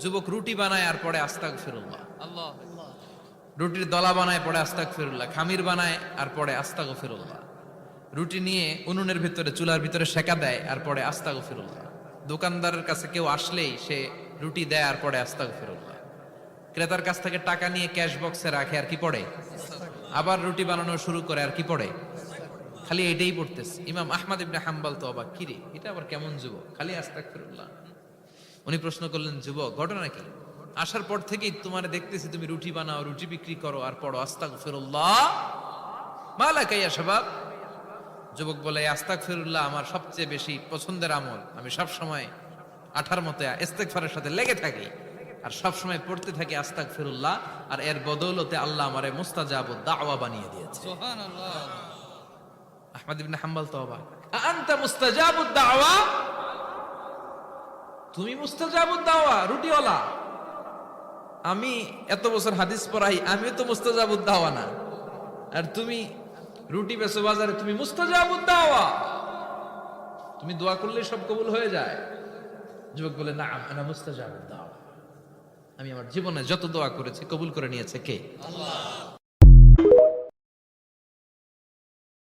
যুবক রুটি বানায় আর পরে আস্তাগফিরুল্লাহ, আল্লাহ রুটির দলা বানায় পরে আস্তাগফিরুল্লাহ, খামির বানায় আর পরে আস্তাগফিরুল্লাহ, রুটি নিয়ে উনুনের ভিতরে চুলার ভিতরে সেকা দেয় আর পরে আস্তাগফিরুল্লাহ, দোকানদারের কাছে কেউ আসলেই সে রুটি দেয় আর পরে আস্তাগফিরুল্লাহ, ক্রেতার কাছ থেকে টাকা নিয়ে ক্যাশ বক্সে রাখে আর কি পড়ে, আবার রুটি বানানো শুরু করে আর কি পড়ে, খালি এটাই পড়তেছে। ইমাম আহমদ ইবনে হাম্বল তো অবাক, কিরে এটা আবার কেমন যুবক, খালি আস্তাগফিরুল্লাহ। উনি প্রশ্ন করলেন, যুবক ঘটনা কি? আসার পর থেকেই তোমার দেখতেছি তুমি রুটি বানাও, রুটি বিক্রি করো আর পড়ো আস্তাগফিরুল্লাহ, মালাকা ইয়া শাবাব। যুবক বলে, আস্তাগফিরুল্লাহ আমার সবচেয়ে বেশি পছন্দের আমল, আমি সব সময় আঠার মতো ইস্তেগফারের সাথে লেগে থাকি আর সব সময় পড়তে থাকি আস্তাগফিরুল্লাহ, আর এর বদৌলতে আল্লাহ আমারে মুস্তাজাবুদ দাওয়া বানিয়ে দিয়েছে। সুবহানাল্লাহ। আহমদ ইবনে হাম্বল তো অবাক, আনতা মুস্তাজাবুদ দাওয়া, তুমি মুস্তাজাবুদ দাওয়া রুটিওয়ালা, আমি এত বছর হাদিস পড়াই, আমিও তো মুস্তাজাবুদ দাওয়া না, আর তুমি রুটি বেচো বাজারে, তুমি মুস্তাজাবুদ দাওয়া, তুমি দোয়া করলে সব কবুল হয়ে যায়। যুবক বলে, না আনা মুস্তাজাবুদ দাওয়া, আমি আমার জীবনে যত দোয়া করেছি কবুল করে নিয়েছে কে? আল্লাহ।